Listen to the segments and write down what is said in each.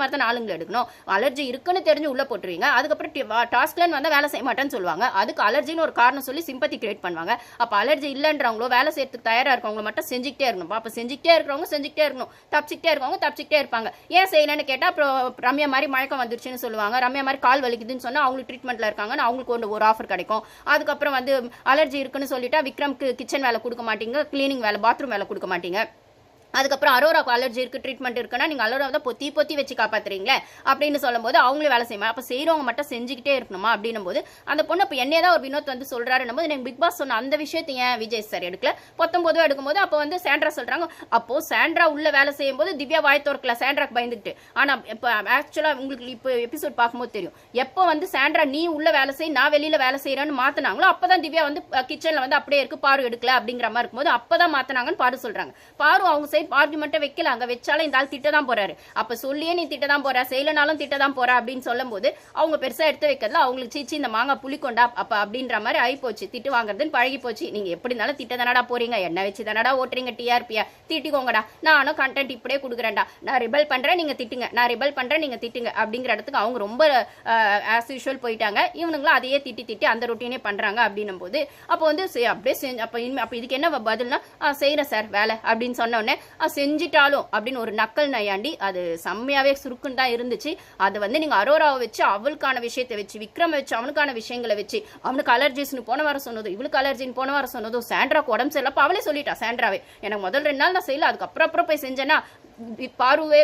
மாதிரி தான் ஆளுங்களை எடுக்கணும். அலர்ஜி இருக்குன்னு தெரிஞ்சு உள்ள போட்டுருவீங்க. அதுக்கப்புறம் டாஸ்க்லன்னு வந்தா வேலை செய்ய மாட்டேன்னு சொல்லுவாங்க. அதுக்கு அலர்ஜின்னு ஒரு காரணம் சொல்லி சிம்பத்தி கிரியேட் பண்ணுவாங்க. அப்ப அலர்ஜி இல்லன்றவங்களோ வேலை செய்யறதுக்கு தயாரா இருக்கவங்க மட்டும் செஞ்சுக்கிட்டே இருக்கணும். அப்ப செஞ்சுக்கிட்டே இருக்கிறவங்க செஞ்சுக்கிட்டே இருக்கணும், தப்பிச்சுக்கிட்டே இருக்கவங்க தப்பிச்சுக்கிட்டே இருப்பாங்க. ஏன் செய்யலன்னு கேட்டா அப்புறம் ரம்யா மாதிரி மயக்கம் வந்துருச்சுன்னு சொல்லுவாங்க, ரம்யா மாதிரி கால் வலிக்குதுன்னு சொன்னா அவங்களுக்கு ட்ரீட்மெண்ட்ல இருக்காங்கன்னு அவங்களுக்கு ஒரு ஆஃபர் கிடைக்கும். அதுக்கப்புறம் வந்து அலர்ஜி இருக்குன்னு சொல்லிட்டா விக்ரம்க்கு கிச்சன் வேலை கொடுக்க மாட்டீங்க, கிளீனிங் வேலை பாத்ரூம் வேலை கொடுக்க மாட்டீங்க. அதுக்கப்புறம் அரோராக்கு அலர்ஜி இருக்கு, ட்ரீட்மெண்ட் இருக்குன்னா நீங்க அரோரா தான் பொத்தி வச்சு காப்பாத்துறீங்களே அப்படின்னு சொல்லும்போது அவங்களே வேலை செய்யணும். அப்ப செய்யறவங்க மட்டும் செஞ்சுக்கிட்டே இருக்கணுமா அப்படின்னும் போது அந்த பொண்ணு இப்ப என்னதான் ஒரு வினோத் வந்து சொல்றாருன்னும் போது எனக்கு பிக் பாஸ் சொன்ன அந்த விஷயத்தை ஏன் விஜய் சார் எடுக்கல? 19 எடுக்கும்போது அப்போ வந்து சாண்ட்ரா சொல்றாங்க. அப்போ சாண்ட்ரா உள்ள வேலை செய்யும் போது திவ்யா வாய் திறக்கல, சாண்ட்ராக்கு பயந்துட்டு. ஆனா இப்ப ஆக்சுவலா உங்களுக்கு இப்போ எபிசோட் பார்க்கும்போது தெரியும், எப்போ வந்து சாண்ட்ரா நீ உள்ள வேலை செய் நான் வெளியில வேலை செய்யறேன்னு மாத்தினாங்களோ அப்பதான் திவ்யா வந்து கிச்சன்ல வந்து அப்படியே இருக்கு பாரு எடுக்கல அப்படிங்கிற மாதிரி இருக்கும்போது அப்பதான் மாத்தினாங்கன்னு பாரு சொல்றாங்க. பாரு அவங்க சைடு ஆர்குமெண்ட்டை வைக்கல, அங்க வச்சாலும் இந்த ஆள் திட்ட தான் போறாரு. அப்ப சொல்லியே நீ திட்ட தான் போற, செய்யலனாலும் திட்ட தான் போற அப்படின்னு சொல்லும் போது அவங்க பெருசா எடுத்து வைக்கிறதுல அவங்களுக்கு சீச்சி இந்த மாங்காய் புளிக்கொண்டா அப்ப அப்படின்ற மாதிரி ஆகி போச்சு. திட்டு வாங்குறதுன்னு பழகி போச்சு. நீங்க எப்படி இருந்தாலும் திட்ட தானடா போறீங்க, என்ன வச்சு தானடா ஓட்டுறீங்க டிஆர்பியா, திட்டிக்கோங்கடா, நானும் கண்டென்ட் இப்படியே கொடுக்குறேன்டா, நான் ரிபல் பண்றேன் நீங்க திட்டுங்க, நான் ரிபல் பண்றேன் நீங்க திட்டுங்க அப்படிங்கிற இடத்துக்கு அவங்க ரொம்ப ஆஸ் யூஷுவல் போயிட்டாங்க. இவனுங்களும் அதையே திட்டி அந்த ரொட்டீனே பண்றாங்க அப்படின்னும் போது அப்போ வந்து அப்படியே அப்ப இதுக்கு என்ன பதில்னா செய்யறேன் சார் வேலை அப்படின்னு சொன்ன உடனே செஞ்சிட்டாலும் அப்படின்னு ஒரு நக்கல் நையாண்டி அது செம்மையாவே சுருக்குன்னு தான் இருந்துச்சு. அது வந்து நீங்க அரோராவை வச்சு அவளுக்கான விஷயத்தை வச்சு விக்ரம் வச்சு அவனுக்கான விஷயங்களை வச்சு அவனுக்கு அலர்ஜிஸ்னு போன வாரம் சொன்னதும் இவளுக்கு அலர்ஜின்னு போன வாரம் சொன்னதும் சாண்ட்ராக்கு உடம்பு சரியில்லை அவளே சொல்லிட்டா. சாண்ட்ராவே எனக்கு முதல் 2 நாள் நான் செய்யல, அதுக்கப்புறம் போய் செஞ்சேன்னா பாருவே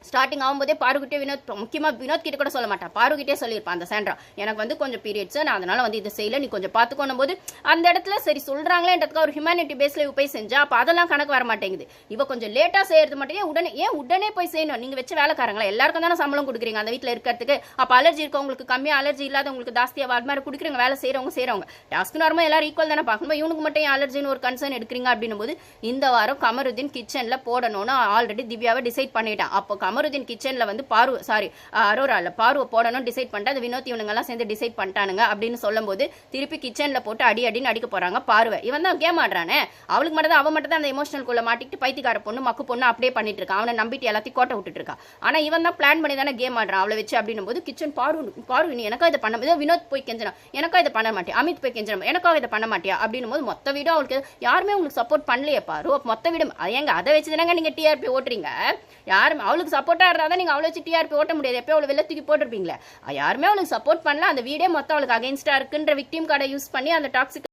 ஸ்டார்டிங் ஆகும்போதே பாருகிட்டே வினோத் முக்கியமா வினோத் கிட்ட கூட சொல்ல மாட்டான், பாருகிட்டே சொல்லியிருப்பான் அந்த சாண்ட்ரா எனக்கு வந்து கொஞ்சம் பீரியட்ஸ் நான் அதனால வந்து இதை செய்யல நீ கொஞ்சம் பார்த்துக்கணும் போது அந்த இடத்துல சரி சொல்றாங்களேன்றதுக்கு ஒரு ஹியூமனிட்டி பேஸ்ல போய் செஞ்சா அப்ப அதெல்லாம் கணக்கு வர மாட்டேங்குது. இவ கொஞ்சம் லேட்டா செய்யறது மட்டும் உடனே போய் செய்யணும். நீங்க வச்சு வேலைக்காரங்களா எல்லாருக்கும் தானே சம்பளம் கொடுக்குறீங்க அந்த வீட்டுல இருக்கிறதுக்கு. அப்ப அலர்ஜி இருக்கவங்களுக்கு கம்மியா, அலர்ஜி இல்லாதவங்களுக்கு ஜாஸ்தியா அது மாதிரி கொடுக்குறீங்க. வேலை செய்யறவங்க டாஸ்க் நார்மலா எல்லாரும் ஈக்குவல் தானே பார்க்கணும். இவனுக்கு மட்டும் அலர்ஜின்னு ஒரு கன்சர்ன் எடுக்கிறீங்க அப்படின்னும் போது இந்த வாரம் கமருதீன் கிச்சன்ல போடணும்னு ஆல்ரெடி திவ்யாவை டிசைட் பண்ணிட்டான். அப்போ கமருதீன் கிச்சன்ல வந்து அரோரால பாருவை போடணும் டிசைட் பண்ணிட்டு அது வினோத் இவனுங்க எல்லாம் சேர்ந்து டிசைட் பண்ணிட்டானுங்க அப்படின்னு சொல்லும் போது திருப்பி கிச்சன்ல போட்டு அடின்னு அடிக்க போறாங்க பாருவை. இவன் தான் கேம் ஆடுறானே, அவளுக்கு மட்டும் தான் அவன் மட்டும் தான் அந்த எமோஷனல் குள்ள மாட்டிட்டு பைத்தியக்கார பொண்ணு மக்கு பொண்ணு அப்படியே பண்ணிட்டு இருக்கான். அவனை நம்பிட்டு எல்லாத்தையும் கோட்டை விட்டுட்டு இருக்கான். ஆனா இவன் தான் பிளான் பண்ணி தானே கேம் ஆடுறான் அவளை வச்சு அப்படின்னும் போது கிச்சன் பாரு நீ எனக்கா இதை பண்ண இதோ வினோத் போய் கெஞ்சனா எனக்கா இதை பண்ண மாட்டியா, அமித் போய் கெஞ்சனா எனக்கா இதை பண்ண மாட்டியா அப்படின்னும் போது மொத்த வீடும் அவளுக்கு யாருமே உங்களுக்கு சப்போர்ட் பண்ணலையே பாரு. மொத்த வீடும் ஏங்க அதை வச்சு தானங்க நீங்க டிஆர்பி ஓட்டுறீங்க. யாருமே அவளுக்கு சப்போர்ட்டா இருந்தா நீங்க அவளை வச்சு டிஆர்பி ஓட்ட முடியாது. எப்போ அவளை வெளில தூக்கி போட்டிருப்பீங்களே, யாருமே அவளுக்கு சப்போர்ட் பண்ணல. அந்த வீடே மொத்தம் அவளுக்கு அகைன்ஸ்டா இருக்குன்ற விக்டிம் கார்டை யூஸ் பண்ணி அந்த டாக்ஸிக்